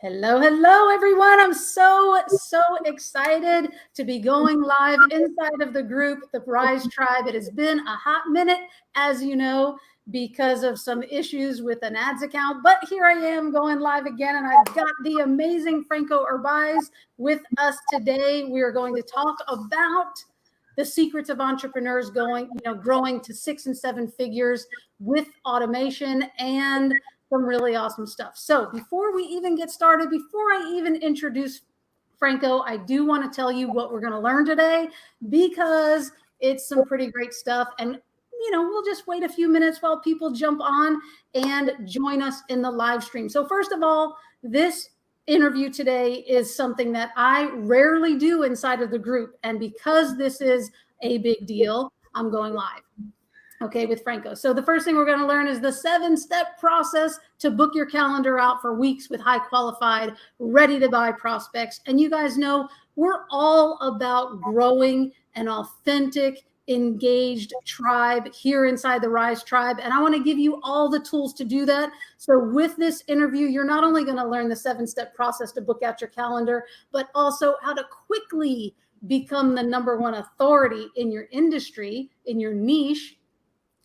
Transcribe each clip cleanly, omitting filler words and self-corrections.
Hello, everyone. I'm so excited to be going live inside of the group, the Rise Tribe. It has been a hot minute, as you know, because of some issues with an ads account. But here I am going live again, and I've got the amazing Franco Urbaiz with us today. We are going to talk about the secrets of entrepreneurs growing to 6 and 7 figures with automation and some really awesome stuff. So before we even get started, before I even introduce Franco, I do want to tell you what we're going to learn today because it's some pretty great stuff. And, we'll just wait a few minutes while people jump on and join us in the live stream. So first of all, this interview today is something that I rarely do inside of the group. And because this is a big deal, I'm going live. Okay, with Franco. So the first thing we're going to learn is the 7-step process to book your calendar out for weeks with high qualified, ready to buy prospects. And you guys know we're all about growing an authentic, engaged tribe here inside the Rise Tribe. And I want to give you all the tools to do that. So with this interview, you're not only going to learn the 7-step process to book out your calendar, but also how to quickly become the #1 authority in your industry, in your niche,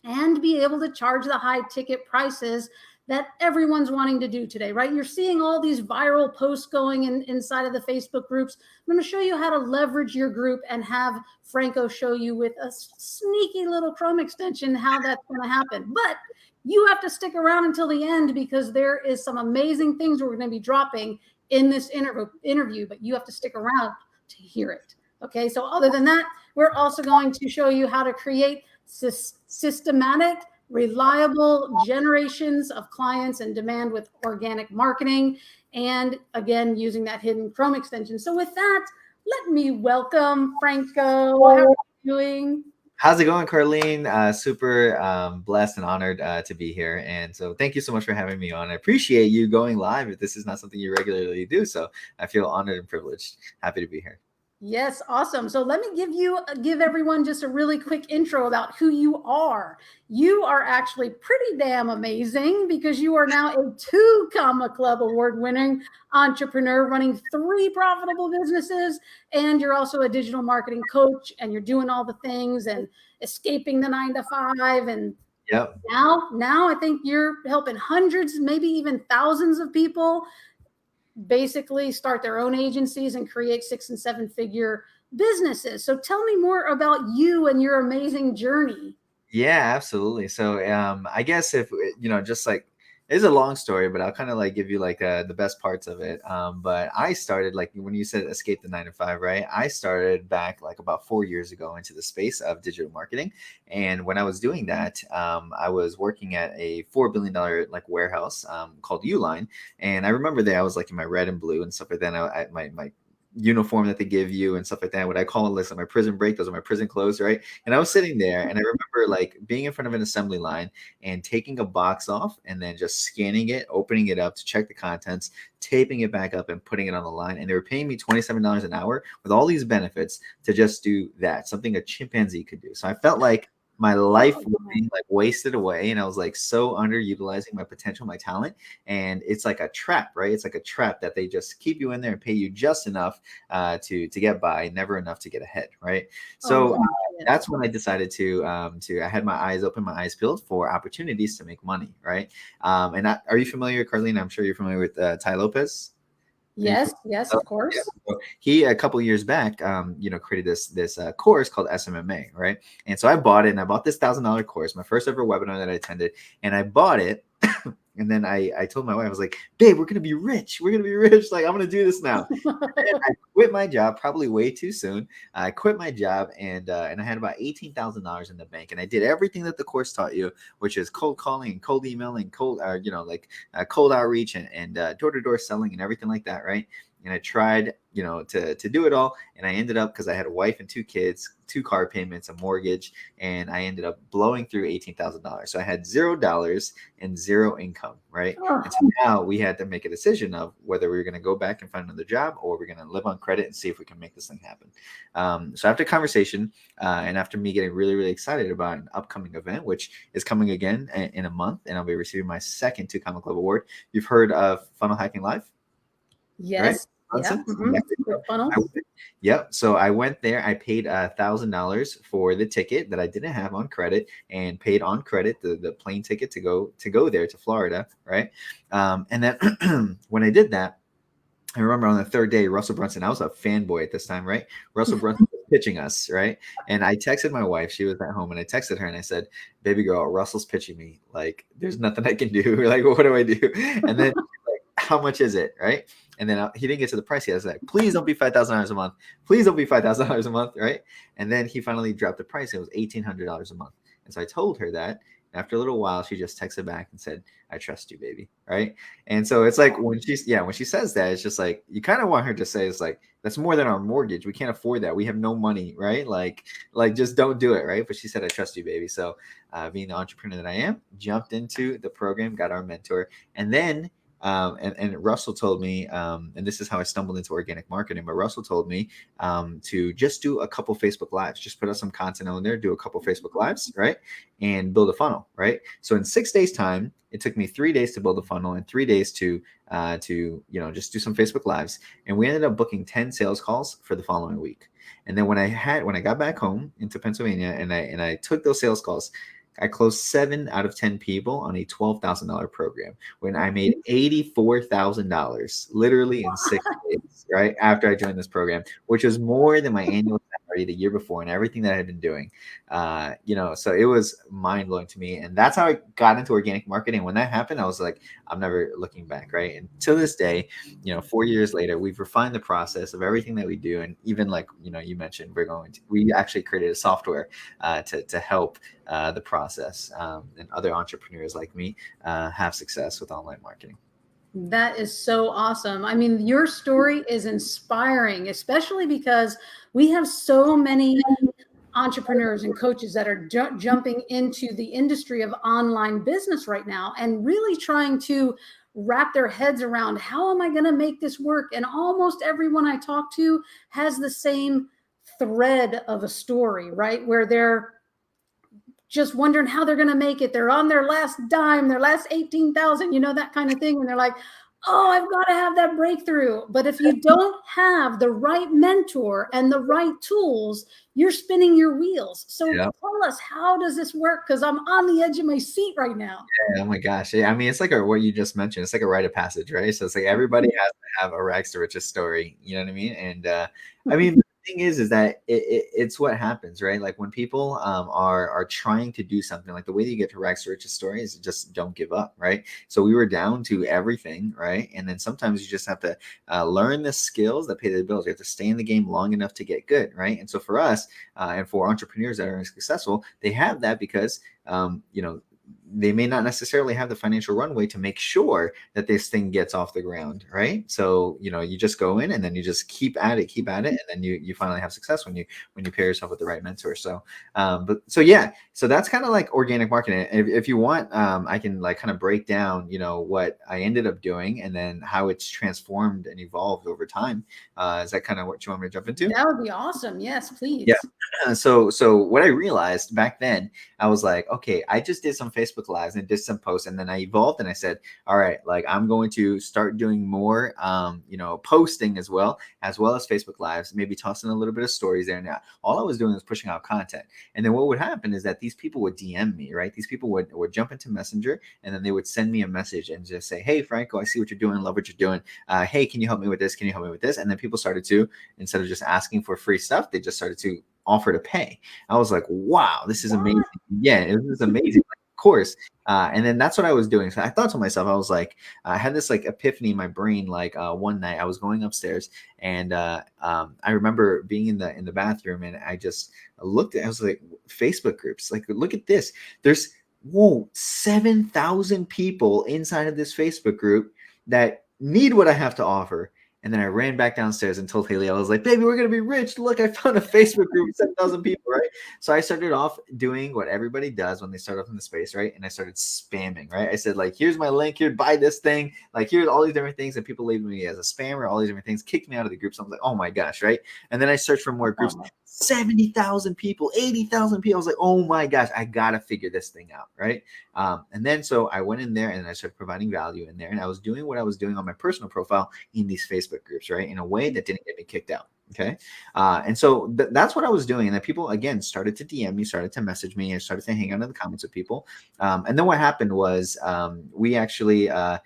and be able to charge the high ticket prices that everyone's wanting to do today, right? You're seeing all these viral posts going inside of the Facebook groups. I'm going to show you how to leverage your group and have Franco show you with a sneaky little Chrome extension how that's going to happen. But you have to stick around until the end because there is some amazing things we're going to be dropping in this interview, but you have to stick around to hear it. Okay, so other than that, we're also going to show you how to create systematic, reliable generations of clients and demand with organic marketing, and again, using that hidden Chrome extension. So with that, let me welcome Franco. How are you doing? How's it going, Carlene? Super blessed and honored to be here. And so thank you so much for having me on. I appreciate you going live if this is not something you regularly do. So I feel honored and privileged. Happy to be here. Yes, awesome. So let me give everyone just a really quick intro about who you are. You are actually pretty damn amazing because you are now a 2 Comma Club award-winning entrepreneur running 3 profitable businesses, and you're also a digital marketing coach, and you're doing all the things and escaping the 9 to 5. And yep. Now I think you're helping hundreds, maybe even thousands of people basically start their own agencies and create 6 and 7 figure businesses. So tell me more about you and your amazing journey. Yeah, absolutely. So I guess if, just like, it's a long story, but I'll kind of like give you like the best parts of it. But I started, like when you said escape the 9 to 5, right? I started back like about 4 years ago into the space of digital marketing. And when I was doing that, I was working at a $4 billion like warehouse called Uline. And I remember that I was like in my red and blue and stuff like that. And my uniform that they give you and stuff like that. What I call it, like my prison break, those are my prison clothes, right? And I was sitting there and I remember like being in front of an assembly line and taking a box off and then just scanning it, opening it up to check the contents, taping it back up and putting it on the line. And they were paying me $27 an hour with all these benefits to just do that, something a chimpanzee could do. So I felt like my life was being like wasted away, and I was like so underutilizing my potential, my talent. And it's like a trap, right? It's like a trap that they just keep you in there and pay you just enough to get by, never enough to get ahead, right? So that's when I decided to I had my eyes open, my eyes peeled for opportunities to make money, right? Are you familiar, Carlene? I'm sure you're familiar with Ty Lopez. Yes, of course. Yeah. So he a couple of years back, created this course called SMMA, right? And so I bought it, and I bought this $1,000 course, my first ever webinar that I attended, and I bought it. And then I told my wife, I was like, babe, we're going to be rich. We're going to be rich. Like, I'm going to do this now. And I quit my job probably way too soon. I quit my job and I had about $18,000 in the bank. And I did everything that the course taught you, which is cold calling and cold emailing, cold outreach and door-to-door selling and everything like that, right? And I tried, to do it all. And I ended up, because I had a wife and 2 kids, 2 car payments, a mortgage, and I ended up blowing through $18,000. So I had $0 and 0 income, right? And so now we had to make a decision of whether we were going to go back and find another job, or we're going to live on credit and see if we can make this thing happen. So after conversation and after me getting really, really excited about an upcoming event, which is coming again in a month, and I'll be receiving my second 2 Comma Club award. You've heard of Funnel Hacking Live? right? Yes. Yeah. Nonsense. Yeah. I ClickFunnels. went- Yep. So I went there. I paid $1,000 for the ticket that I didn't have on credit, and paid on credit the plane ticket to go there to Florida, right? And then when I did that, I remember on the third day, Russell Brunson, I was a fanboy at this time, right? Russell Brunson was pitching us, right? And I texted my wife, she was at home, and I texted her and I said, baby girl, Russell's pitching me. Like, there's nothing I can do. Like, what do I do? And then, like, how much is it, right? And then he didn't get to the price yet. I was like, please don't be $5,000 a month. Please don't be $5,000 a month, right? And then he finally dropped the price. It was $1,800 a month. And so I told her that. After a little while, she just texted back and said, I trust you, baby. Right. And so it's like when when she says that, it's just like, you kind of want her to say, it's like, that's more than our mortgage. We can't afford that. We have no money. Right. Like just don't do it. Right. But she said, I trust you, baby. So being the entrepreneur that I am, jumped into the program, got our mentor. And then and Russell told me, and this is how I stumbled into organic marketing, but Russell told me to just do a couple Facebook lives, just put up some content on there, do a couple Facebook lives, right? And build a funnel, right? So in 6 days time, it took me 3 days to build a funnel and 3 days to just do some Facebook lives. And we ended up booking 10 sales calls for the following week. And then when I got back home into Pennsylvania and I took those sales calls, I closed 7 out of 10 people on a $12,000 program when I made $84,000 literally in 6 days, right? After I joined this program, which was more than my annual salary the year before and everything that I had been doing. So it was mind blowing to me. And that's how I got into organic marketing. When that happened, I was like, I'm never looking back, right? And to this day, 4 years later, we've refined the process of everything that we do. And even like, you mentioned, we actually created a software to help the process and other entrepreneurs like me have success with online marketing. That is so awesome. I mean, your story is inspiring, especially because we have so many entrepreneurs and coaches that are jumping into the industry of online business right now and really trying to wrap their heads around, how am I going to make this work? And almost everyone I talk to has the same thread of a story, right? Where they're just wondering how they're going to make it. They're on their last dime, their last 18,000, that kind of thing. And they're like, oh, I've got to have that breakthrough. But if you don't have the right mentor and the right tools, you're spinning your wheels. So tell us, how does this work? Because I'm on the edge of my seat right now. Yeah, oh my gosh. Yeah, I mean, it's like what you just mentioned. It's like a rite of passage, right? So it's like everybody has to have a rags to riches story. You know what I mean? And I mean, the thing is that it's what happens, right? Like when people are trying to do something, like the way that you get to rags to riches story is just don't give up, right? So we were down to everything, right? And then sometimes you just have to learn the skills that pay the bills. You have to stay in the game long enough to get good, right? And so for us and for entrepreneurs that are successful, they have that because they may not necessarily have the financial runway to make sure that this thing gets off the ground, right? So you just go in and then you just keep at it, and then you finally have success when you pair yourself with the right mentor. So so that's kind of like organic marketing. If you want, I can like kind of break down what I ended up doing and then how it's transformed and evolved over time. Is that kind of what you want me to jump into? That would be awesome. Yes, please. Yeah. So what I realized back then, I was like, okay, I just did some Facebook lives and did some posts, and then I evolved and I said, all right, like I'm going to start doing more posting as well as Facebook lives, maybe tossing a little bit of stories there. Now all I was doing was pushing out content. And then what would happen is that these people would DM me, right? These people would jump into Messenger and then they would send me a message and just say, hey Franco, I see what you're doing, love what you're doing. Hey, can you help me with this? Can you help me with this? And then people started to, instead of just asking for free stuff, they just started to offer to pay. I was like, wow, this is amazing. Yeah, it was amazing. Of course. And then that's what I was doing. So I thought to myself, I was like, I had this like epiphany in my brain. Like one night I was going upstairs and I remember being in the bathroom and I just looked at, I was like, Facebook groups, like, look at this. There's 7,000 people inside of this Facebook group that need what I have to offer. And then I ran back downstairs and told Haley, I was like, baby, we're going to be rich. Look, I found a Facebook group with 7,000 people, right? So I started off doing what everybody does when they start off in the space, right? And I started spamming, right? I said, like, here's my link here, buy this thing. Like, here's all these different things. And people labeled me as a spammer, all these different things, kicked me out of the group. So I was like, oh my gosh, right? And then I searched for more groups. 70,000 people, 80,000 people. I was like, oh my gosh, I gotta figure this thing out, right? And then so I went in there and I started providing value in there, and I was doing what I was doing on my personal profile in these Facebook groups, right, in a way that didn't get me kicked out. Okay, and so that's what I was doing, and then people again started to DM me, started to message me, and started to hang out in the comments with people. And then what happened was we actually, I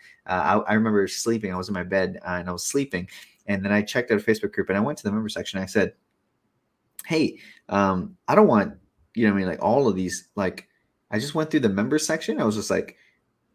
remember sleeping. I was in my bed and I was sleeping, and then I checked out a Facebook group and I went to the member section. And I said, hey, I don't want, you know what I mean, like all of these, like I just went through the member section. I was just like,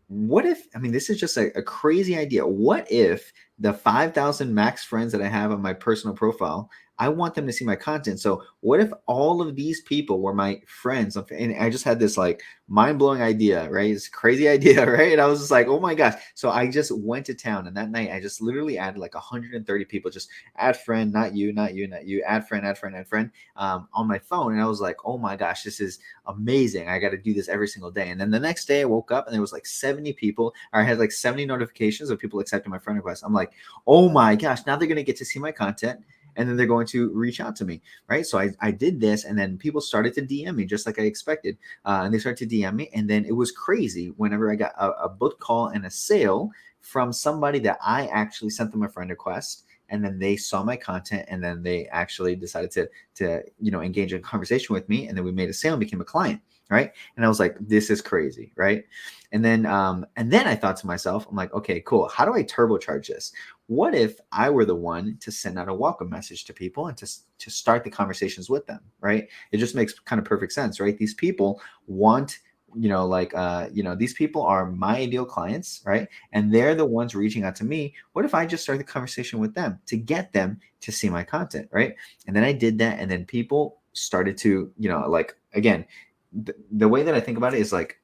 what if, I mean, this is just a crazy idea. What if the 5,000 max friends that I have on my personal profile, I want them to see my content. So what if all of these people were my friends? And I just had this like mind blowing idea, right? It's a crazy idea, right? And I was just like, oh my gosh. So I just went to town, and that night I just literally added like 130 people, just add friend, not you, not you, not you, add friend, add friend, add friend, on my phone. And I was like, oh my gosh, this is amazing. I got to do this every single day. And then the next day I woke up and there was like 70 people, or I had like 70 notifications of people accepting my friend request. I'm like, oh my gosh, now they're going to get to see my content, and then they're going to reach out to me, right? So I did this, and then people started to DM me just like I expected. And they started to DM me, and then it was crazy whenever I got a book call and a sale from somebody that I actually sent them a friend request, and then they saw my content, and then they actually decided to engage in conversation with me, and then we made a sale and became a client, right? And I was like, this is crazy, right? And then I thought to myself, I'm like, okay, cool. How do I turbocharge this? What if I were the one to send out a welcome message to people and to start the conversations with them, right? It just makes kind of perfect sense, right? These people want, these people are my ideal clients, right? And they're the ones reaching out to me. What if I just start the conversation with them to get them to see my content, right? And then I did that, and then people started to, again, the way that I think about it is like,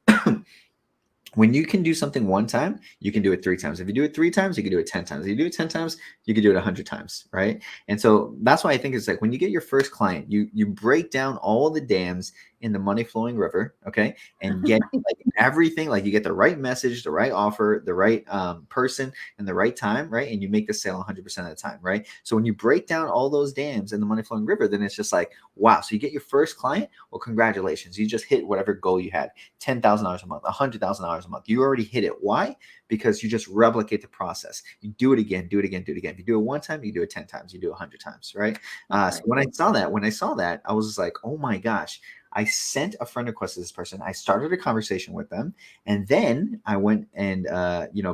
when you can do something one time, you can do it 3 times. If you do it 3 times, you can do it 10 times. If you do it 10 times, you can do it 100 times, right? And so that's why I think it's like when you get your first client, you break down all the dams in the money flowing river, okay, and get like everything, like you get the right message, the right offer, the right person, and the right time, right? And you make the sale 100% of the time, right? So when you break down all those dams in the money flowing river, then it's just like, wow. So you get your first client. Well, congratulations, you just hit whatever goal you had. $10,000 a month, $100,000 a month. You already hit it. Why? Because you just replicate the process. You do it again, do it again, do it again. If you do it 1 time, you do it 10 times, you do it 100 times, right? So when I saw that, I was just like, oh my gosh. I sent a friend request to this person. I started a conversation with them, and then I went and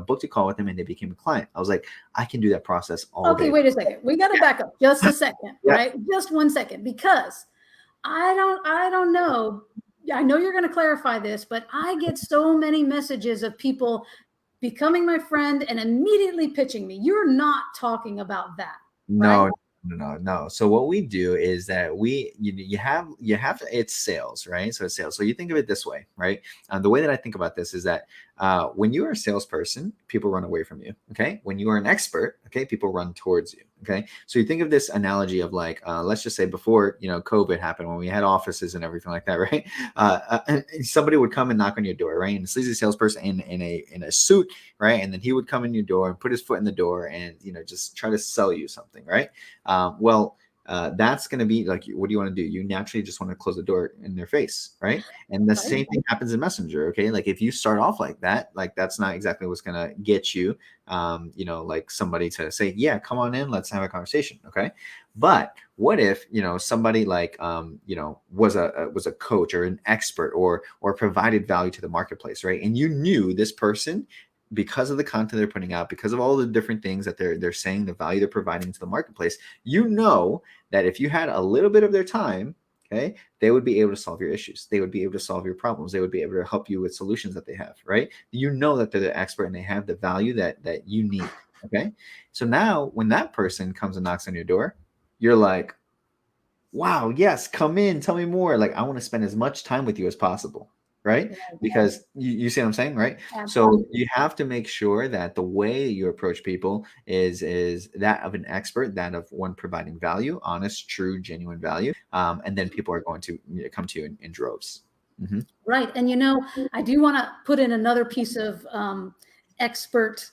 booked a call with them, and they became a client. I was like, I can do that process all day. Okay, wait a second. We got to back up just a second, Yeah. right? Just 1 second, because I don't know. I know you're going to clarify this, but I get so many messages of people becoming my friend and immediately pitching me. You're not talking about that, right? No. So what we do is that you have it's sales, right? So it's sales. So you think of it this way, right? The way that I think about this is that when you are a salesperson, people run away from you. Okay. When you are an expert, okay, people run towards you. Okay. So you think of this analogy of like, let's just say before, COVID happened, when we had offices and everything like that, right? And somebody would come and knock on your door, right? And a sleazy salesperson in a suit, right? And then he would come in your door and put his foot in the door and, just try to sell you something, right? That's going to be like, what do you want to do? You naturally just want to close the door in their face, right? And the same thing happens in Messenger, okay? Like if you start off like that, like that's not exactly what's going to get you, like somebody to say, yeah, come on in, let's have a conversation, okay? But what if, somebody like, was a coach or an expert or provided value to the marketplace, right? And you knew this person, because of the content they're putting out, because of all the different things that they're saying, the value they're providing to the marketplace, that if you had a little bit of their time, okay, they would be able to solve your issues. They would be able to solve your problems. They would be able to help you with solutions that they have, right? That they're the expert and they have the value that you need, okay? So now when that person comes and knocks on your door, you're like, wow, yes, come in, tell me more. Like, I want to spend as much time with you as possible, right? Because you see what I'm saying, right? Absolutely. So you have to make sure that the way you approach people is that of an expert, that of one providing value, honest, true, genuine value, and then people are going to come to you in droves. Mm-hmm. Right. And I do want to put in another piece of expert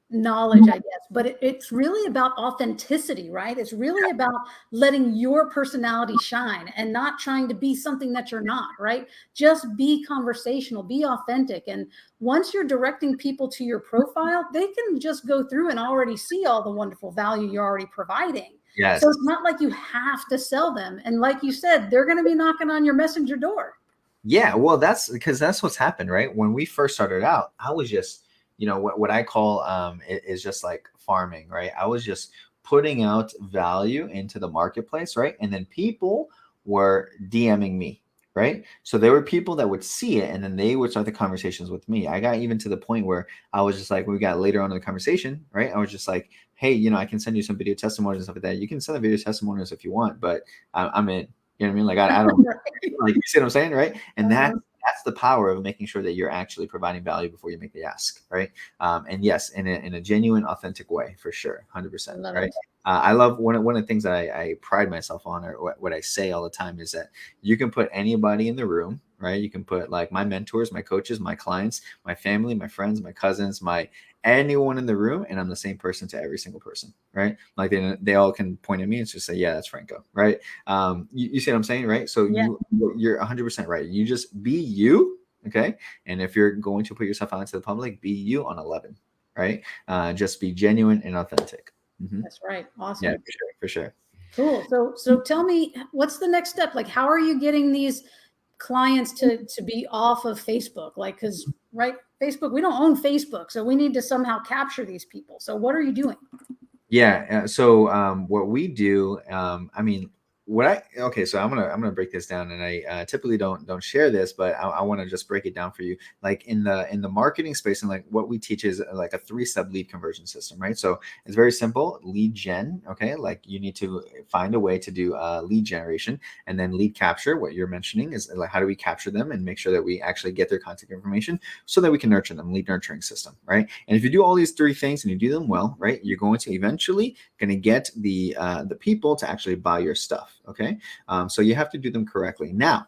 knowledge, I guess, but it's really about authenticity, right? It's really about letting your personality shine and not trying to be something that you're not, right? Just be conversational, be authentic. And once you're directing people to your profile, they can just go through and already see all the wonderful value you're already providing. So it's Yes. not like you have to sell them. And like you said, they're going to be knocking on your messenger door. Yeah, well, that's because that's what's happened, right? When we first started out, I was just, what I call is just like farming, right? I was just putting out value into the marketplace, right? And then people were DMing me, right? So there were people that would see it and then they would start the conversations with me. I got even to the point where I was just like, when we got later on in the conversation, right? I was just like, hey, I can send you some video testimonials and stuff like that. You can send the video testimonials if you want, but I'm in. You know what I mean? Like I don't like, you see what I'm saying, right? And Uh-huh. that's the power of making sure that you're actually providing value before you make the ask, right? And yes, in a genuine, authentic way, for sure, 100%, Love right? it. I love one of the things that I pride myself on, or what I say all the time, is that you can put anybody in the room, right? You can put like my mentors, my coaches, my clients, my family, my friends, my cousins, my anyone in the room, and I'm the same person to every single person, right? Like they all can point at me and just say, yeah, that's Franco, right? You see what I'm saying, right? So Yeah. you're 100% right. You just be you, okay? And if you're going to put yourself out into the public, be you on 11, right? Just be genuine and authentic. Hmm. That's right. Yeah, Awesome. for sure, for sure. Cool. So tell me, what's the next step? Like, how are you getting these clients to be off of Facebook? Like, because right, Facebook, we don't own Facebook, so we need to somehow capture these people. So what are you doing? Yeah. So what we do, I mean, okay, so I'm gonna break this down, and I typically don't share this, but I want to just break it down for you. Like in the marketing space, and like what we teach is like a 3-step lead conversion system, right? So it's very simple: lead gen. Okay, like you need to find a way to do lead generation, and then lead capture. What you're mentioning is like, how do we capture them and make sure that we actually get their contact information so that we can nurture them? Lead nurturing system, right? And if you do all these 3 things and you do them well, right, you're going to eventually going to get the people to actually buy your stuff. Okay, so you have to do them correctly. Now,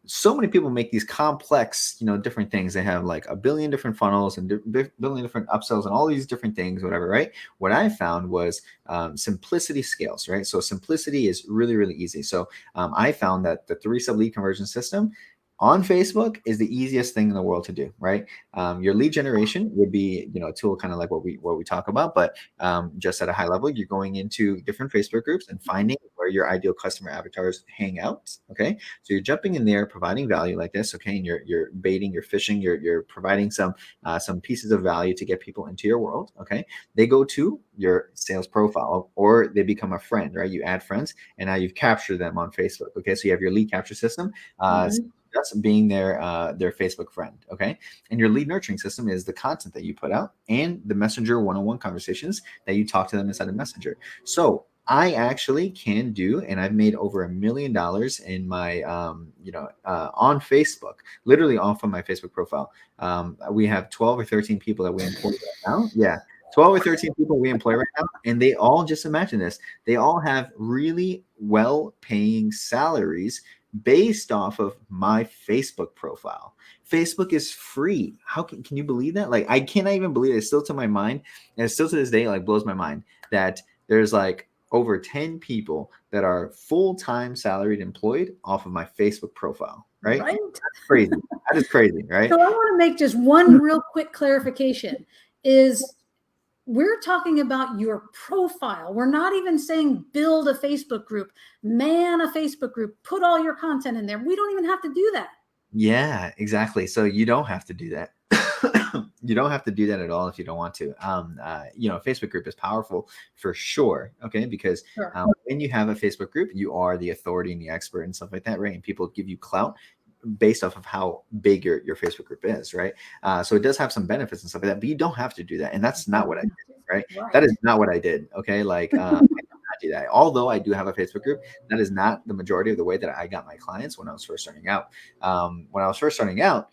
so many people make these complex, different things. They have like a billion different funnels and billion different upsells and all these different things, whatever, right? What I found was simplicity scales, right? So simplicity is really, really easy. So I found that the 3-step lead conversion system on Facebook is the easiest thing in the world to do, right? Your lead generation would be, a tool kind of like what we talk about, but just at a high level, you're going into different Facebook groups and finding where your ideal customer avatars hang out. Okay, so you're jumping in there, providing value like this, okay, and you're baiting, you're fishing, you're providing some pieces of value to get people into your world. Okay, they go to your sales profile or they become a friend, right? You add friends, and now you've captured them on Facebook. Okay, so you have your lead capture system. Mhm. Just being their Facebook friend, okay? And your lead nurturing system is the content that you put out and the messenger one-on-one conversations that you talk to them inside of Messenger. So I actually can do, and I've made over $1 million in my, on Facebook, literally off of my Facebook profile. We have 12 or 13 people that we employ right now. Yeah. 12 or 13 people we employ right now, and they all, just imagine this, they all have really well paying salaries based off of my Facebook profile. Facebook is free. How can you believe that? Like, I cannot even believe it. It's still to my mind, and it's still to this day, like, blows my mind that there's like over 10 people that are full-time salaried employed off of my Facebook profile, right? Right. That's crazy. That is crazy, right? So I want to make just one real quick clarification is we're talking about your profile. We're not even saying build a Facebook group, man a Facebook group, put all your content in there. We don't even have to do that. Yeah, exactly. So you don't have to do that. You don't have to do that at all if you don't want to. Facebook group is powerful for sure. Okay, because Sure. when you have a Facebook group, you are the authority and the expert and stuff like that, right? And people give you clout based off of how big your Facebook group is, right? So it does have some benefits and stuff like that, but you don't have to do that, and that's not what I did, right? That Right. is not what I did. Okay, like I did not do that. Although I do have a Facebook group, that is not the majority of the way that I got my clients when I was first starting out. When I was first starting out,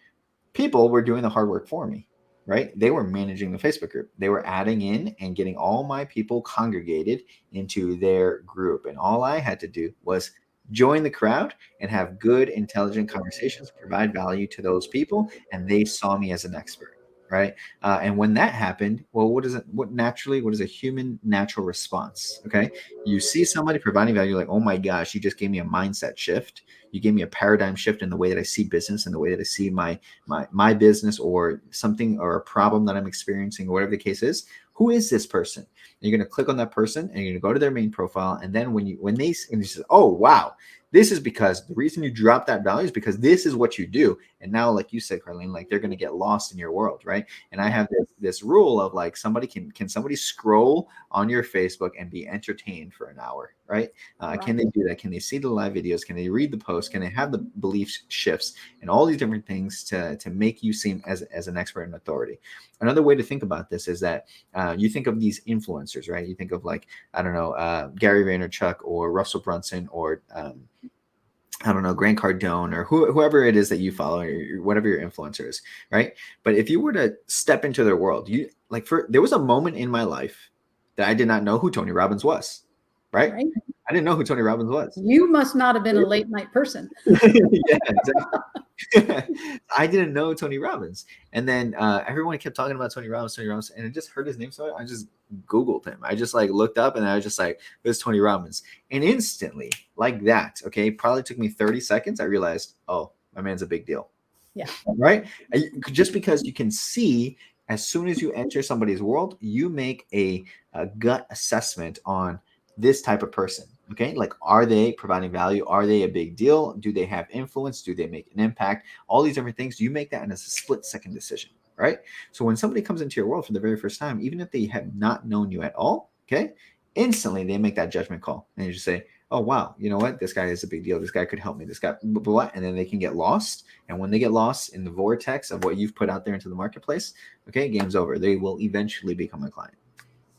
people were doing the hard work for me, right? They were managing the Facebook group. They were adding in and getting all my people congregated into their group. And all I had to do was join the crowd and have good, intelligent conversations, provide value to those people. And they saw me as an expert. right? And when that happened, well, what is a human natural response? Okay. You see somebody providing value, like, oh my gosh, you just gave me a mindset shift. You gave me a paradigm shift in the way that I see business and the way that I see my business, or something, or a problem that I'm experiencing, or whatever the case is. Who is this person? And you're going to click on that person, and you're going to go to their main profile. And then when you say, oh, wow, this is because the reason you drop that value is because this is what you do. And now, like you said, Carlene, like, they're going to get lost in your world, right? And I have this rule of, like, somebody can somebody scroll on your Facebook and be entertained for an hour, right? Can they do that? Can they see the live videos? Can they read the posts? Can they have the belief shifts and all these different things to make you seem as an expert and authority? Another way to think about this is that you think of these influencers, right? You think of, like, I don't know, Gary Vaynerchuk or Russell Brunson, or I don't know, Grant Cardone, or whoever it is that you follow, or whatever your influencer is, right? But if you were to step into their world, there was a moment in my life that I did not know who Tony Robbins was, right? I didn't know who Tony Robbins was. You must not have been a late night person. Yeah, exactly. I didn't know Tony Robbins. And then everyone kept talking about Tony Robbins, and I just heard his name. So I just Googled him. I just, like, looked up, and I was just like, there's Tony Robbins. And instantly, like that, okay, probably took me 30 seconds. I realized, oh, my man's a big deal. Yeah. Right. Just because you can see, as soon as you enter somebody's world, you make a gut assessment on this type of person. Okay. Like, are they providing value? Are they a big deal? Do they have influence? Do they make an impact? All these different things. You make that in a split-second decision, right? So when somebody comes into your world for the very first time, even if they have not known you at all, okay, instantly they make that judgment call, and you just say, oh, wow, you know what? This guy is a big deal. This guy could help me. This guy, blah, blah, blah. And then they can get lost. And when they get lost in the vortex of what you've put out there into the marketplace, okay, game's over. They will eventually become a client.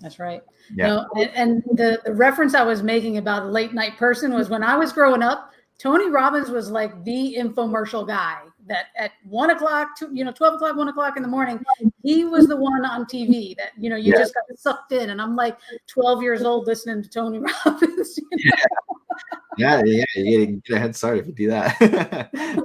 That's right. Yeah. No, and the reference I was making about a late night person was, when I was growing up, Tony Robbins was like the infomercial guy that at 1 o'clock, 12 o'clock, 1 o'clock in the morning, he was the one on TV that, you just got sucked in. And I'm like 12 years old listening to Tony Robbins. Yeah. You get a head start if you do that.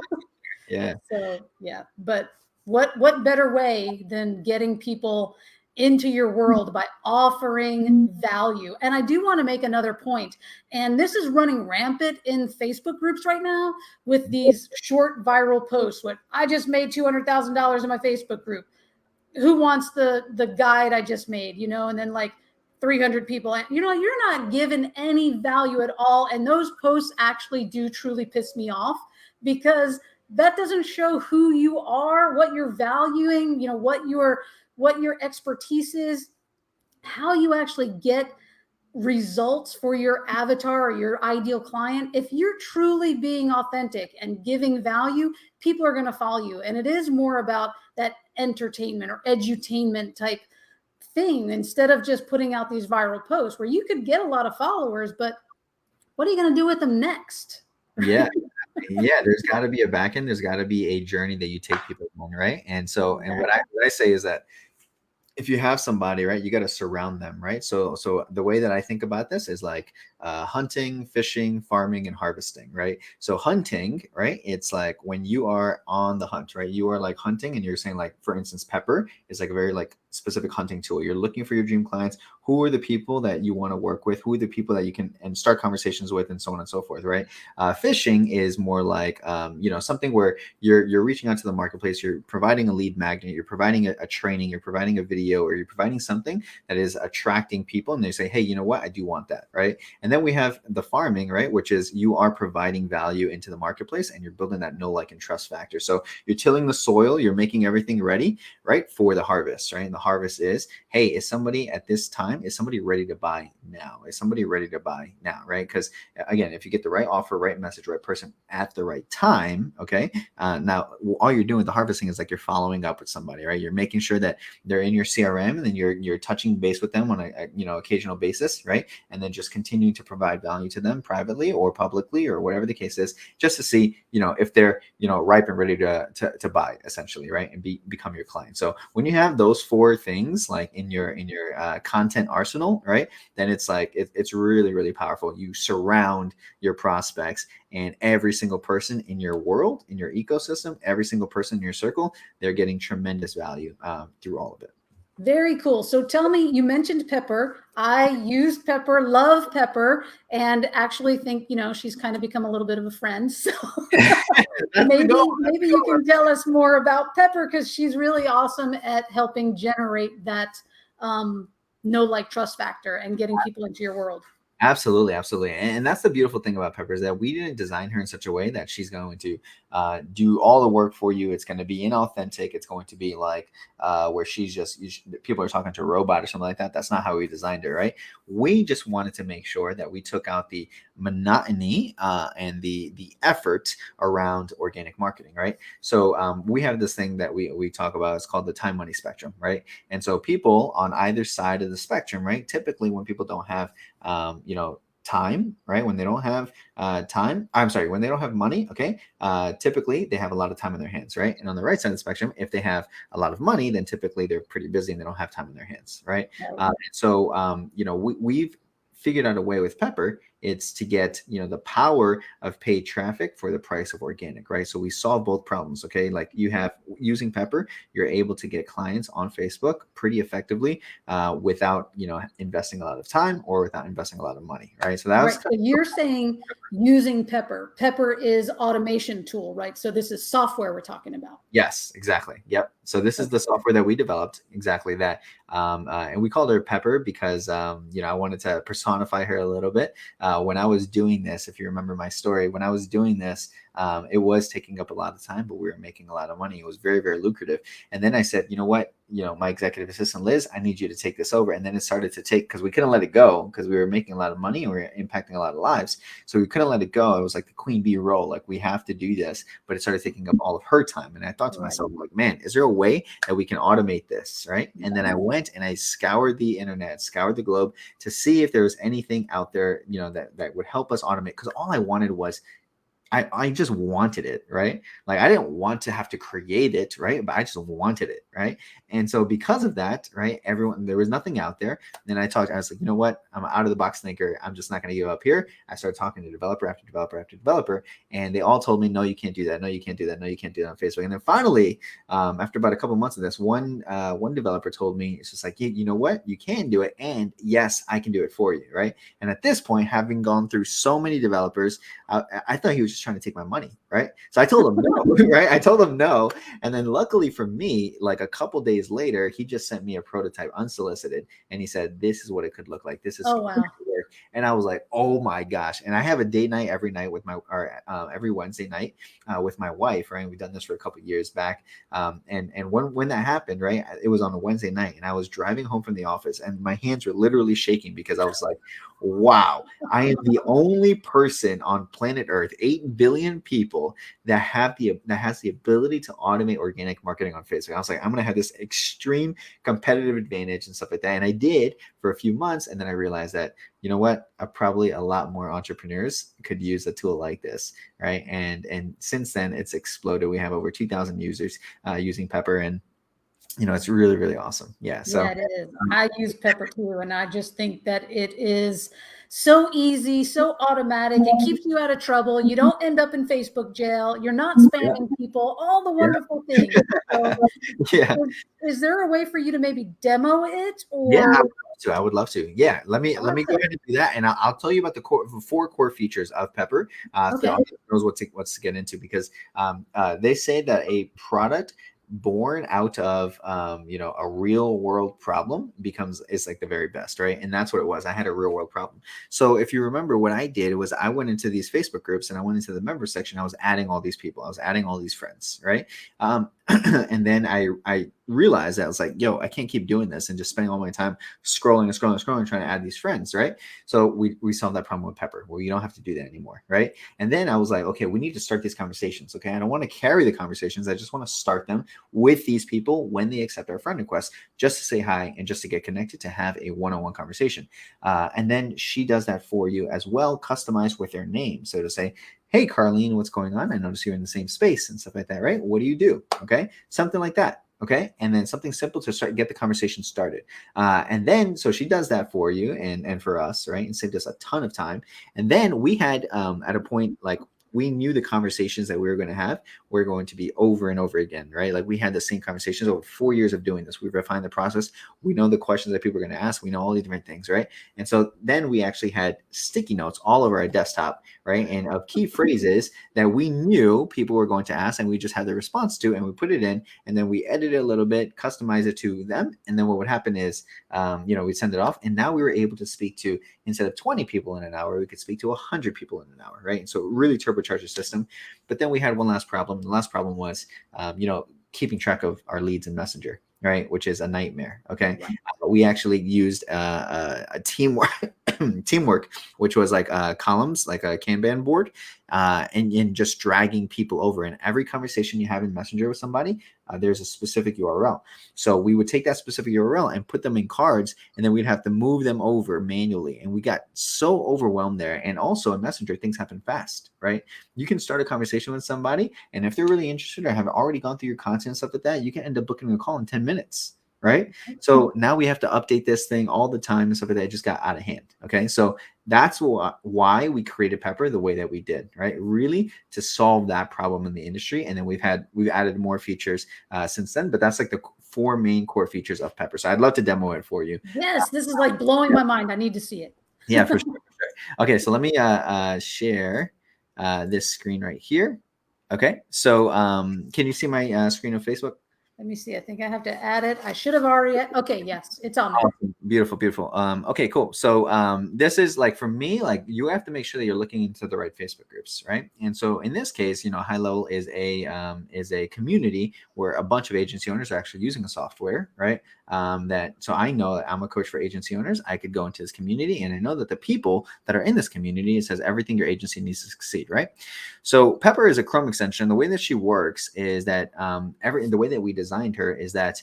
Yeah. So, yeah. But what better way than getting people into your world by offering value? And I do want to make another point, and this is running rampant in Facebook groups right now with these short viral posts. What, I just made $200,000 in my Facebook group. Who wants the guide I just made? And then, like, 300 people, and you're not given any value at all. And those posts actually do truly piss me off, because that doesn't show who you are, what you're valuing, what your expertise is, how you actually get results for your avatar or your ideal client. If you're truly being authentic and giving value, people are going to follow you. And it is more about that entertainment or edutainment type thing, instead of just putting out these viral posts where you could get a lot of followers, but what are you going to do with them next? Yeah. There's got to be a back end. There's got to be a journey that you take people on, right? And so, and what I say is that if you have somebody, right, you got to surround them, right? So the way that I think about this is like hunting, fishing, farming, and harvesting, right? So hunting, right, it's like when you are on the hunt, right? You are like hunting, and you're saying, like, for instance, Pepper is like a very like specific hunting tool. You're looking for your dream clients. Who are the people that you want to work with? Who are the people that you can and start conversations with, and so on and so forth, right? Fishing is more like something where you're reaching out to the marketplace. You're providing a lead magnet. You're providing a training. You're providing a video, or you're providing something that is attracting people, and they say, hey, you know what? I do want that, right? And then we have the farming, right, which is you are providing value into the marketplace, and you're building that know, like, and trust factor. So you're tilling the soil. You're making everything ready, right, for the harvest, right? And the harvest is, hey, is somebody at this time, is somebody ready to buy now? Is somebody ready to buy now, right? Because again, if you get the right offer, right message, right person at the right time, okay, now all you're doing with the harvesting is like you're following up with somebody, right? You're making sure that they're in your CRM, and then you're touching base with them on a occasional basis, right? And then just continuing to to provide value to them privately or publicly or whatever the case is, just to see, if they're, ripe and ready to buy, essentially, right? And become your client. So when you have those four things like in your content arsenal, right, then it's like it's really, really powerful. You surround your prospects, and every single person in your world, in your ecosystem, every single person in your circle, they're getting tremendous value through all of it. Very cool. So tell me, you mentioned Pepper. I used Pepper, love Pepper, and actually think, she's kind of become a little bit of a friend. So maybe you can tell us more about Pepper, because she's really awesome at helping generate that know, like, trust factor and getting people into your world. Absolutely. And that's the beautiful thing about Pepper, is that we didn't design her in such a way that she's going to do all the work for you. It's going to be inauthentic. It's going to be like where people are talking to a robot or something like that. That's not how we designed her, right? We just wanted to make sure that we took out the monotony and the effort around organic marketing, right? So we have this thing that we talk about. It's called the time money spectrum, right? And so people on either side of the spectrum, right? Typically when people don't have time, right? When they don't have when they don't have money, okay, typically they have a lot of time on their hands, right? And on the right side of the spectrum, if they have a lot of money, then typically they're pretty busy and they don't have time on their hands, right? We've figured out a way with Pepper. It's to get, the power of paid traffic for the price of organic, right? So we solve both problems, okay? Like using Pepper, you're able to get clients on Facebook pretty effectively without, investing a lot of time or without investing a lot of money, right? So that's right. So you're saying using Pepper. Pepper is automation tool, right? So this is software we're talking about. Yes, exactly. Yep. So this is the software that we developed, exactly that. And we called her Pepper because, I wanted to personify her a little bit. When I was doing this, if you remember my story, when I was doing this, it was taking up a lot of time, but we were making a lot of money. It was very, very lucrative. And then I said, you know what? My executive assistant, Liz, I need you to take this over. And then it started to take, because we couldn't let it go because we were making a lot of money and we were impacting a lot of lives. So we couldn't let it go. It was like the queen bee role. Like, we have to do this, but it started taking up all of her time. And I thought to myself, like, man, is there a way that we can automate this? Right. And then I went and I scoured the internet, scoured the globe to see if there was anything out there, that would help us automate. Because all I wanted was, I just wanted it, right? Like, I didn't want to have to create it, right? But I just wanted it, right? And so because of that, right, there was nothing out there. Then I was like, you know what? I'm out of the box thinker. I'm just not going to give up here. I started talking to developer after developer after developer, and they all told me, no, you can't do that. No, you can't do that. No, you can't do that on Facebook. And then finally, after about a couple months of this, one developer told me, it's just like, you know what? You can do it. And yes, I can do it for you, right? And at this point, having gone through so many developers, I thought he was just trying to take my money, right? So I told him no, right? I told him no. And then luckily for me, like a couple days later, he just sent me a prototype unsolicited. And he said, this is what it could look like. This is wow. And I was like, oh my gosh. And I have a date night every night with every Wednesday night with my wife, right? We've done this for a couple of years back. And when that happened, right, it was on a Wednesday night and I was driving home from the office and my hands were literally shaking because I was like, wow, I am the only person on planet Earth, 8 billion people, that has the ability to automate organic marketing on Facebook. I was like, I'm going to have this extreme competitive advantage and stuff like that. And I did for a few months. And then I realized that, you know what, probably a lot more entrepreneurs could use a tool like this, right? And since then, it's exploded. We have over 2,000 users using Pepper, and it's really, really awesome. Yeah. So yeah, it is. I use Pepper too, and I just think that it is so easy, so automatic. It keeps you out of trouble. You don't end up in Facebook jail. You're not spamming people. All the wonderful things. So, yeah. Is there a way for you to maybe demo it? Or yeah, I would love to. Yeah, let me go ahead and do that, and I'll tell you about the four core features of Pepper. So the audience knows what to get into, because they say that a product born out of a real world problem is like the very best, right? And that's what it was. I had a real world problem. So if you remember, what I did was I went into these Facebook groups and I went into the member section. I was adding all these people. I was adding all these friends, right? And then I realized that I was like, yo, I can't keep doing this and just spending all my time scrolling and scrolling and scrolling, trying to add these friends, right? So we solved that problem with Pepper. Well, you don't have to do that anymore, right? And then I was like, okay, we need to start these conversations. Okay, I don't want to carry the conversations. I just want to start them with these people when they accept our friend request, just to say hi and just to get connected, to have a one-on-one conversation. And then she does that for you as well, customized with their name. So to say, hey, Carlene, what's going on? I notice you're in the same space and stuff like that, right? What do you do? Okay, something like that. Okay, and then something simple to start, get the conversation started. And then so she does that for you and for us, right? And saved us a ton of time. And then we had at a point, like, we knew the conversations that we were going to have were going to be over and over again, right? Like, we had the same conversations over 4 years of doing this. We refined the process. We know the questions that people are going to ask. We know all these different things, right? And so then we actually had sticky notes all over our desktop, right? And of key phrases that we knew people were going to ask, and we just had the response to, and we put it in, and then we edit it a little bit, customize it to them. And then what would happen is, we'd send it off, and now we were able to speak to, instead of 20 people in an hour, we could speak to 100 people in an hour, right? And so it really turbocharged the system. But then we had one last problem. The last problem was, keeping track of our leads in Messenger, right? Which is a nightmare. Okay. We actually used a teamwork, which was like columns, like a Kanban board, and just dragging people over. And every conversation you have in Messenger with somebody, there's a specific URL. So we would take that specific URL and put them in cards, and then we'd have to move them over manually. And we got so overwhelmed there. And also in Messenger, things happen fast, right? You can start a conversation with somebody, and if they're really interested or have already gone through your content and stuff like that, you can end up booking a call in 10 minutes. Right. So now we have to update this thing all the time and stuff like that. It just got out of hand. Okay. So that's why we created Pepper the way that we did, right? Really to solve that problem in the industry. And then we've added more features since then, but that's like the 4 main core features of Pepper. So I'd love to demo it for you. Yes, this is like blowing my mind. I need to see it. Yeah, for sure. Okay. So let me share this screen right here. Okay. So can you see my screen of Facebook? Let me see. I think I have to add it. I should have already. Okay, yes, it's on there. Awesome. Beautiful, beautiful. Okay, cool. So this is like, for me, like, you have to make sure that you're looking into the right Facebook groups, right? And so in this case, High Level is a community where a bunch of agency owners are actually using a software, right? So I know that I'm a coach for agency owners. I could go into this community, and I know that the people that are in this community, it says everything your agency needs to succeed, right? So Pepper is a Chrome extension. The way that she works is that the way that we designed her is that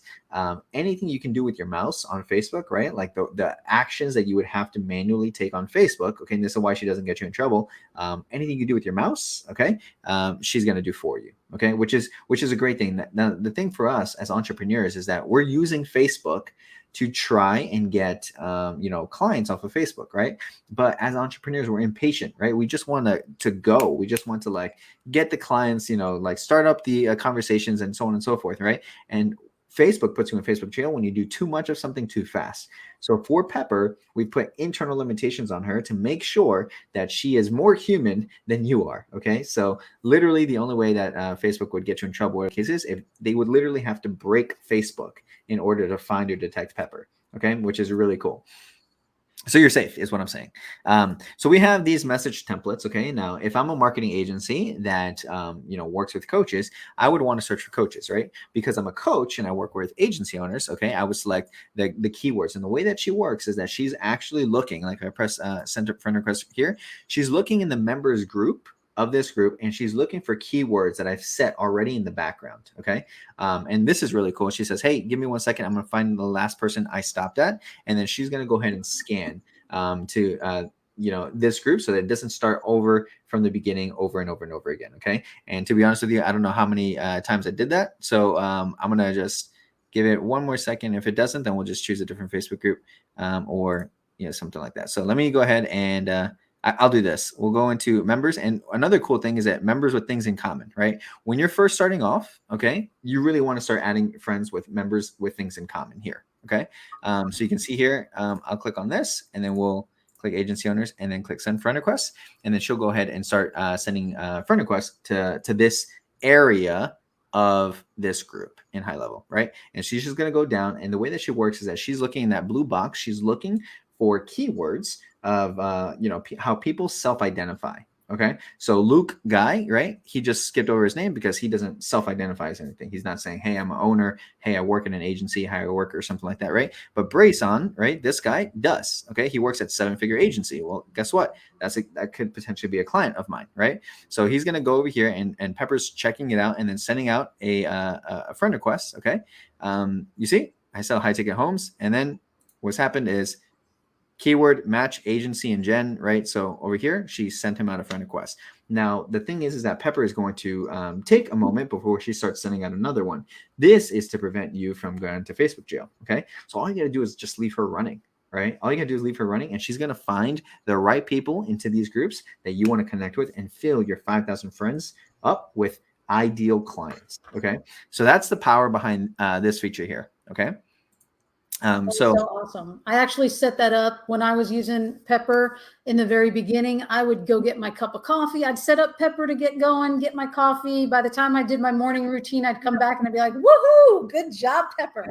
anything you can do with your mouse on Facebook, right? Like the actions that you would have to manually take on Facebook. Okay, and this is why she doesn't get you in trouble. Anything you do with your mouse, okay, she's gonna do for you. Okay, which is a great thing. Now, the thing for us as entrepreneurs is that we're using Facebook to try and get clients off of Facebook, right? But as entrepreneurs, we're impatient, right? We just want to go. We just want to like get the clients, like start up the conversations and so on and so forth, right? And Facebook puts you in Facebook jail when you do too much of something too fast. So for Pepper, we put internal limitations on her to make sure that she is more human than you are. Okay. So literally the only way that Facebook would get you in trouble in cases, if they would literally have to break Facebook in order to find or detect Pepper. Okay. Which is really cool. So you're safe is what I'm saying. So we have these message templates. Okay. Now, if I'm a marketing agency that, works with coaches, I would want to search for coaches, right? Because I'm a coach and I work with agency owners. Okay. I would select the keywords, and the way that she works is that she's actually looking, like I press send a friend request here. She's looking in the members group of this group, and she's looking for keywords that I've set already in the background. Okay. And this is really cool. She says, hey, give me 1 second. I'm going to find the last person I stopped at. And then she's going to go ahead and scan to this group so that it doesn't start over from the beginning over and over and over again. Okay. And to be honest with you, I don't know how many times I did that. So I'm going to just give it 1 more second. If it doesn't, then we'll just choose a different Facebook group or something like that. So let me go ahead and I'll do this. We'll go into members. And another cool thing is that members with things in common, right? When you're first starting off, okay, you really want to start adding friends with members with things in common here. Okay. So you can see here, I'll click on this, and then we'll click agency owners and then click send friend requests. And then she'll go ahead and start sending friend requests to this area of this group in High Level, right? And she's just going to go down. And the way that she works is that she's looking in that blue box. She's looking for keywords of how people self-identify. Okay. So Luke Guy, right? He just skipped over his name because he doesn't self-identify as anything. He's not saying, hey, I'm an owner. Hey, I work in an agency, hire worker, or something like that, right? But Brayson, right? This guy does. Okay. He works at seven-figure agency. Well, guess what? That could potentially be a client of mine, right? So he's going to go over here and Pepper's checking it out and then sending out a friend request. Okay. You see, I sell high ticket homes. And then what's happened is keyword match agency and Jen, right? So over here, she sent him out a friend request. Now, the thing is that Pepper is going to take a moment before she starts sending out another one. This is to prevent you from going into Facebook jail, okay? So all you got to do is just leave her running, right? All you got to do is leave her running, and she's going to find the right people into these groups that you want to connect with and fill your 5,000 friends up with ideal clients, okay? So that's the power behind this feature here, okay? So awesome. I actually set that up when I was using Pepper in the very beginning. I would go get my cup of coffee. I'd set up Pepper to get going, get my coffee. By the time I did my morning routine, I'd come back and I'd be like, woohoo, good job, Pepper.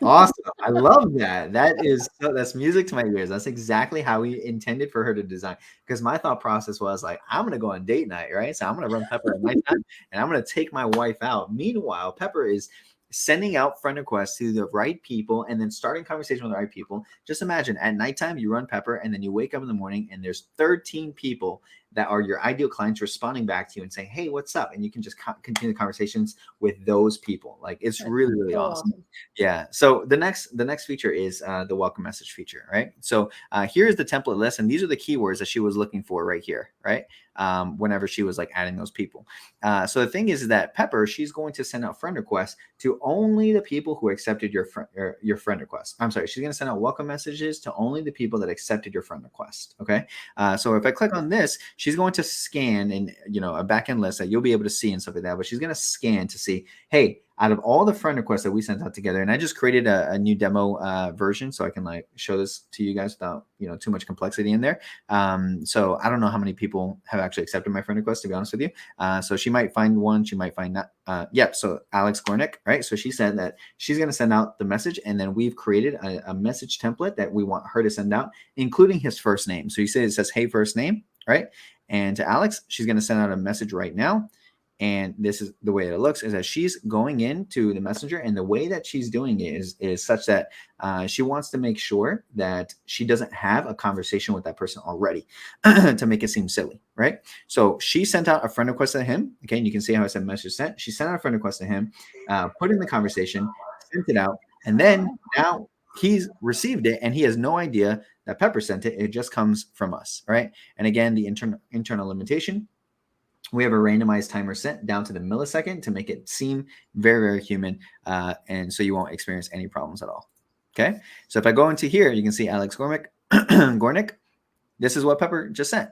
Awesome. I love that. That's music to my ears. That's exactly how we intended for her to design. Because my thought process was like, I'm gonna go on date night, right? So I'm gonna run Pepper at nighttime and I'm gonna take my wife out. Meanwhile, Pepper is sending out friend requests to the right people and then starting conversation with the right people. Just imagine at nighttime you run Pepper and then you wake up in the morning and there's 13 people that are your ideal clients responding back to you and saying, hey, what's up? And you can just continue the conversations with those people. Like it's really, really awesome. Yeah. So the next feature is the welcome message feature, right? So here's the template list, and these are the keywords that she was looking for right here, right? Whenever she was like adding those people. So the thing is that Pepper, she's going to send out friend requests to only the people who accepted your friend request. I'm sorry, she's going to send out welcome messages to only the people that accepted your friend request. Okay. So if I click on this, she's going to scan in, a backend list that you'll be able to see and stuff like that. But she's going to scan to see, hey, out of all the friend requests that we sent out together, and I just created a new demo version so I can like show this to you guys without too much complexity in there. So I don't know how many people have actually accepted my friend request, to be honest with you. So she might find one, she might find that. So Alex Gornick, right? So she said that she's going to send out the message, and then we've created a message template that we want her to send out, including his first name. So you say it says, hey, first name, right? And to Alex, she's going to send out a message right now. And this is the way it looks, is that she's going into the messenger, and the way that she's doing it is such that she wants to make sure that she doesn't have a conversation with that person already to make it seem silly, right? So she sent out a friend request to him. Okay, and you can see how I said message sent. She sent out a friend request to him, put in the conversation, sent it out, and then now he's received it, and he has no idea that Pepper sent it. It just comes from us, right? And again, the internal limitation, we have a randomized timer set down to the millisecond to make it seem very, very human. And so you won't experience any problems at all. Okay. So if I go into here, you can see Alex Gornick. This is what Pepper just sent,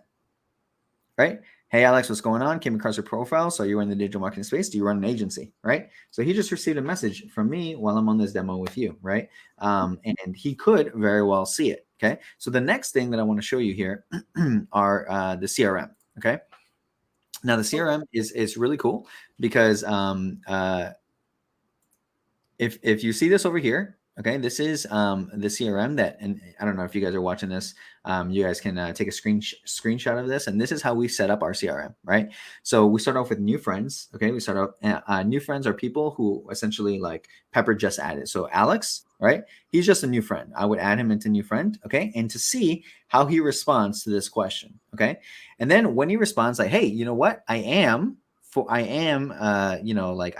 right? Hey, Alex, what's going on? Came across your profile. So you're in the digital marketing space. Do you run an agency, right? So he just received a message from me while I'm on this demo with you, right? And he could very well see it. Okay. So the next thing that I want to show you here are the CRM. Okay. Now the CRM is really cool because if you see this over here, okay, this is the CRM that, and I don't know if you guys are watching this, you guys can take a screenshot of this, and this is how we set up our CRM, right? So we start off with new friends, okay? We start off, new friends are people who essentially like Pepper just added. So Alex, right? He's just a new friend. I would add him into new friend, okay? And to see how he responds to this question, okay? And then when he responds like, hey, you know what? I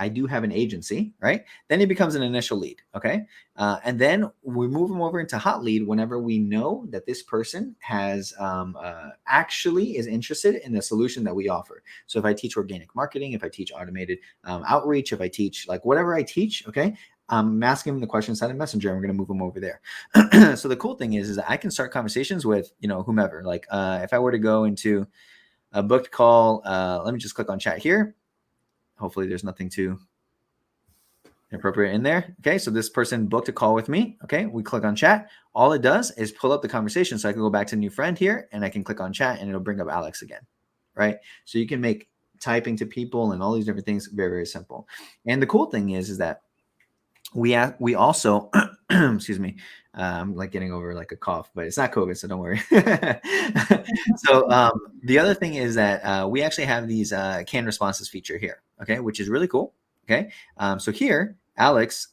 do have an agency, right? Then he becomes an initial lead, okay? And then we move him over into hot lead whenever we know that this person has actually is interested in the solution that we offer. So if I teach organic marketing, if I teach automated outreach, if I teach like whatever I teach, okay? I'm asking him the question inside of Messenger, and we're going to move him over there. So the cool thing is that I can start conversations with, whomever. Like if I were to go into a booked call, let me just click on chat here. Hopefully there's nothing too inappropriate in there. Okay, so this person booked a call with me. Okay, we click on chat. All it does is pull up the conversation. So I can go back to new friend here, and I can click on chat, and it'll bring up Alex again, right? So you can make typing to people and all these different things very, very simple. And the cool thing is that we also excuse me, I'm like getting over like a cough, but it's not COVID, so don't worry. So the other thing is that we actually have these canned responses feature here, okay, which is really cool. Okay, so here Alex,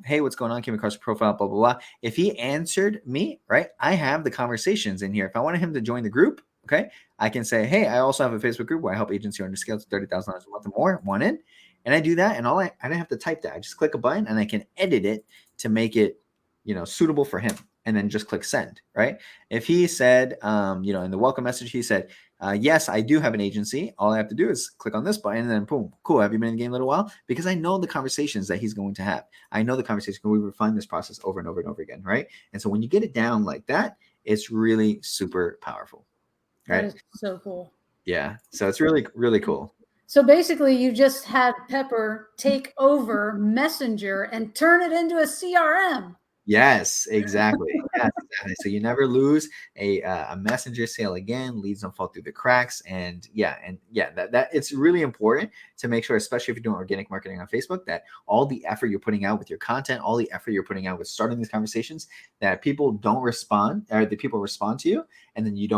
hey, what's going on, came across your profile, blah blah blah. If he answered me, right, I have the conversations in here. If I wanted him to join the group, okay, I can say, hey, I also have a Facebook group where I help agents who are under scale to $30,000 a month or more, want in. And I do that, and I don't have to type that. I just click a button, and I can edit it to make it, suitable for him, and then just click send. Right? If he said, in the welcome message, he said, "Yes, I do have an agency. All I have to do is click on this button, and then boom, cool. Have you been in the game a little while?" Because I know the conversations that he's going to have. I know the conversation. We refine this process over and over and over again, right? And so when you get it down like that, it's really super powerful, right? That is so cool. Yeah. So it's really, really cool. So basically, you just had Pepper take over Messenger and turn it into a CRM. Yes, exactly. Yes, exactly. So you never lose a messenger sale again. Leads don't fall through the cracks, and that it's really important to make sure, especially if you're doing organic marketing on Facebook, that all the effort you're putting out with your content, all the effort you're putting out with starting these conversations, that people don't respond, or the people respond to you, and then you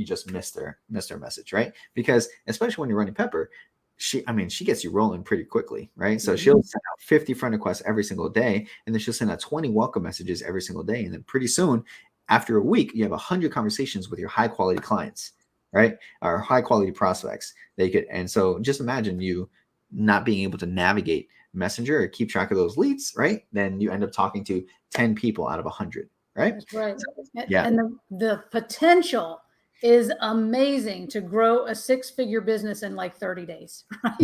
just miss their message, right? Because especially when you're running Pepper, she gets you rolling pretty quickly, right? So she'll send out 50 friend requests every single day, and then she'll send out 20 welcome messages every single day. And then pretty soon, after a week, you have 100 conversations with your high quality clients, right? Or high quality prospects. And so just imagine you not being able to navigate Messenger or keep track of those leads, right? Then you end up talking to 10 people out of 100, right? That's right. Yeah. And the potential is amazing to grow a six-figure business in like 30 days, right?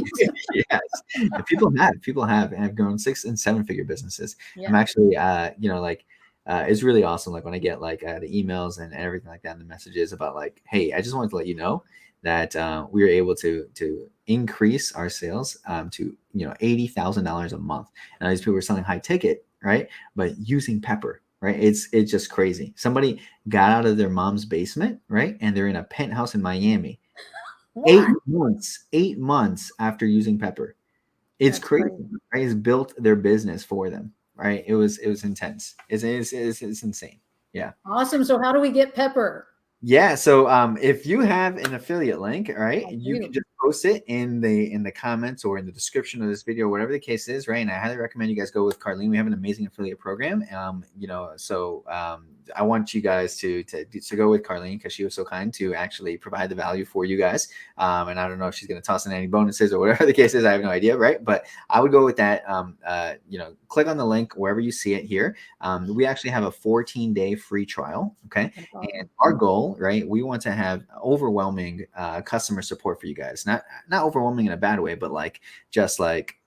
Yes. And people have grown 6 and 7 figure businesses. Yeah. I'm actually, it's really awesome. Like when I get like the emails and everything like that, and the messages about like, hey, I just wanted to let you know that we were able to increase our sales to $80,000 a month. And these people were selling high ticket, right? But using Pepper. Right. It's just crazy. Somebody got out of their mom's basement, right? And they're in a penthouse in Miami. What? 8 months after using Pepper. It's crazy. Right? It's built their business for them. Right. It was intense. It's insane. Yeah. Awesome. So how do we get Pepper? Yeah. So if you have an affiliate link, all right, you can just post it in the comments or in the description of this video, whatever the case is, right? And I highly recommend you guys go with Carlene. We have an amazing affiliate program. I want you guys to go with Carlene because she was so kind to actually provide the value for you guys. And I don't know if she's going to toss in any bonuses or whatever the case is. I have no idea, right? But I would go with that. Click on the link wherever you see it here. We actually have a 14-day free trial. Okay. And our goal, right? We want to have overwhelming customer support for you guys. Not overwhelming in a bad way, but like just like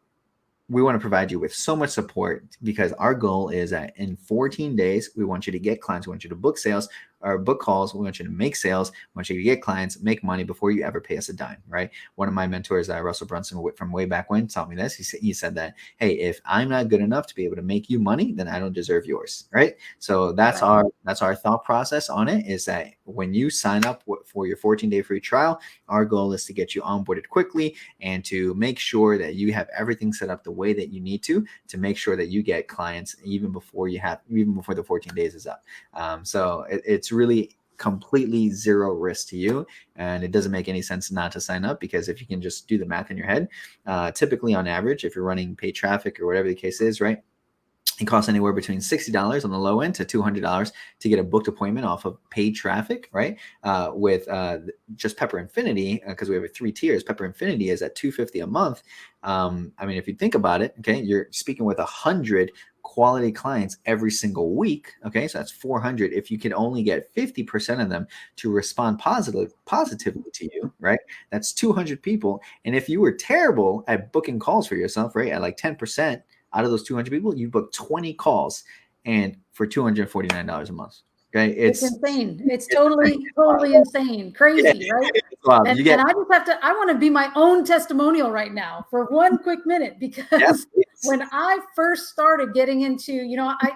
we want to provide you with so much support because our goal is that in 14 days, we want you to get clients. We want you to book sales or book calls. We want you to make sales. We want you to get clients, make money before you ever pay us a dime, right? One of my mentors, Russell Brunson from way back when, taught me this. He said that, hey, if I'm not good enough to be able to make you money, then I don't deserve yours, right? So that's our thought process on it, is that when you sign up for your 14-day free trial, our goal is to get you onboarded quickly and to make sure that you have everything set up the way that you need to make sure that you get clients even before the 14 days is up. So it's really completely zero risk to you, and it doesn't make any sense not to sign up, because if you can just do the math in your head, typically on average, if you're running paid traffic or whatever the case is, right, it costs anywhere between $60 on the low end to $200 to get a booked appointment off of paid traffic, right? With just Pepper Infinity, because we have 3 tiers. Pepper Infinity is at $250 a month. If you think about it, okay, you're speaking with 100 quality clients every single week. Okay, so that's 400. If you can only get 50% of them to respond positively to you, right? That's 200 people. And if you were terrible at booking calls for yourself, right, at like 10%. Out of those 200 people, you book 20 calls, and for $249 a month. Okay, it's insane. It's totally insane, crazy, right? And I just have to. I want to be my own testimonial right now for one quick minute, because when I first started getting into,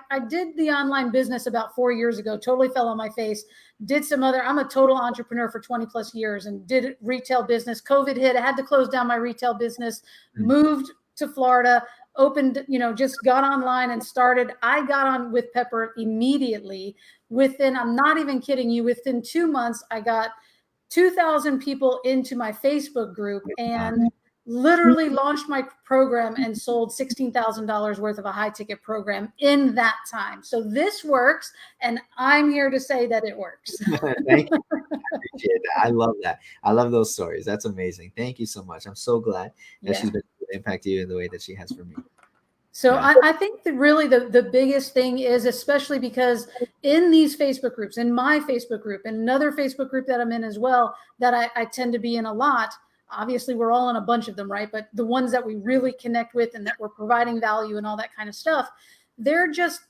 I did the online business about 4 years ago. Totally fell on my face. Did some other. I'm a total entrepreneur for 20 plus years, and did retail business. COVID hit. I had to close down my retail business. Moved to Florida. opened, just got online and started. I got on with Pepper immediately. I'm not even kidding you, within 2 months, I got 2,000 people into my Facebook group and literally launched my program and sold $16,000 worth of a high ticket program in that time. So this works, and I'm here to say that it works. Thank you. I appreciate that. I love that. I love those stories. That's amazing. Thank you so much. I'm so glad that she's been able to impact you in the way that she has for me. So I think that really the biggest thing is, especially because in these Facebook groups, in my Facebook group, and another Facebook group that I'm in as well, that I tend to be in a lot, obviously we're all in a bunch of them, right? But the ones that we really connect with and that we're providing value and all that kind of stuff, there just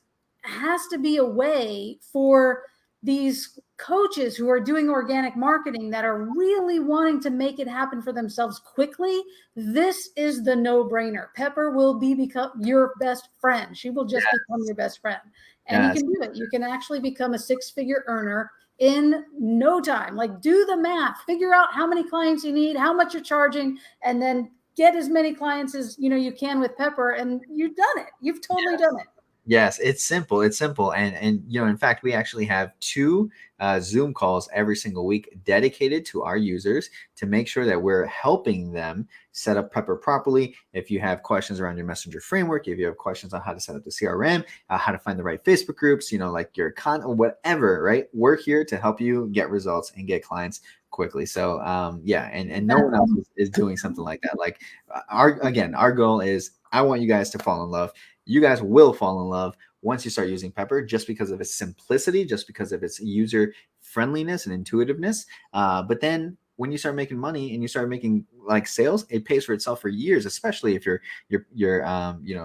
has to be a way for these coaches who are doing organic marketing that are really wanting to make it happen for themselves quickly. This is the no-brainer. Pepper will become your best friend. She will just become your best friend. And you can do it. You can actually become a six-figure earner in no time. Like, do the math, figure out how many clients you need, how much you're charging, and then get as many clients as you can with Pepper, and you've done it. You've totally done it. Yes, it's simple. It's simple. And in fact, we actually have 2 Zoom calls every single week dedicated to our users to make sure that we're helping them set up Pepper properly. If you have questions around your messenger framework, if you have questions on how to set up the CRM, how to find the right Facebook groups, like your content, whatever, right? We're here to help you get results and get clients quickly. So and no one else is doing something like that. Like our goal is, I want you guys to fall in love. You guys will fall in love once you start using Pepper, just because of its simplicity, just because of its user friendliness and intuitiveness. But then when you start making money and you start making like sales, it pays for itself for years, especially if you're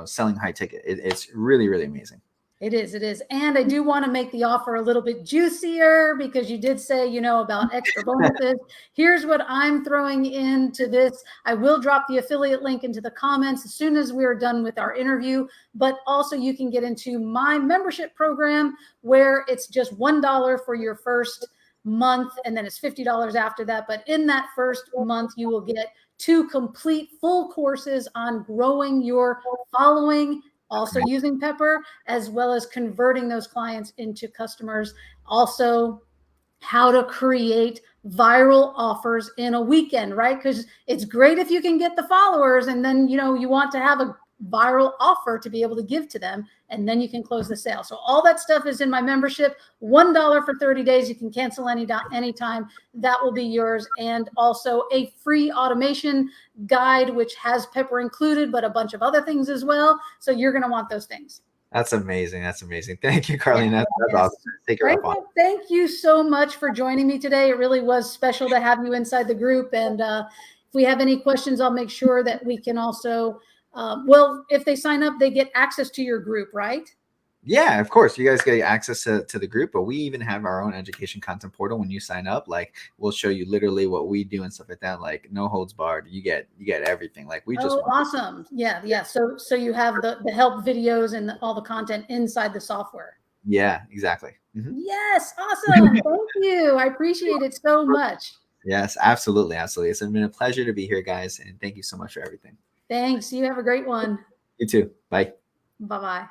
selling high ticket. It's really, really amazing. It is. And I do want to make the offer a little bit juicier, because you did say, about extra bonuses. Here's what I'm throwing into this. I will drop the affiliate link into the comments as soon as we're done with our interview, but also you can get into my membership program, where it's just $1 for your first month, and then it's $50 after that. But in that first month, you will get 2 complete full courses on growing your following, also using Pepper, as well as converting those clients into customers. Also, how to create viral offers in a weekend, right? Because it's great if you can get the followers, and then you want to have a viral offer to be able to give to them, and then you can close the sale. So all that stuff is in my membership. $1 for 30 days. You can cancel anytime. That will be yours. And also a free automation guide, which has Pepper included, but a bunch of other things as well. So you're going to want those things. That's amazing. That's amazing. Thank you, Carlene. That's awesome. Take her up on. Thank you so much for joining me today. It really was special to have you inside the group. And if we have any questions, I'll make sure that we can also, if they sign up, they get access to your group, right? Yeah, of course. You guys get access to the group, but we even have our own education content portal. When you sign up, like, we'll show you literally what we do and stuff like that. Like, no holds barred. You get everything. Like, we just awesome. Yeah. So you have the help videos and all the content inside the software. Yeah, exactly. Yes, awesome. Thank you. I appreciate it so much. Yes, absolutely. It's been a pleasure to be here, guys, and thank you so much for everything. Thanks. You have a great one. You too. Bye. Bye-bye.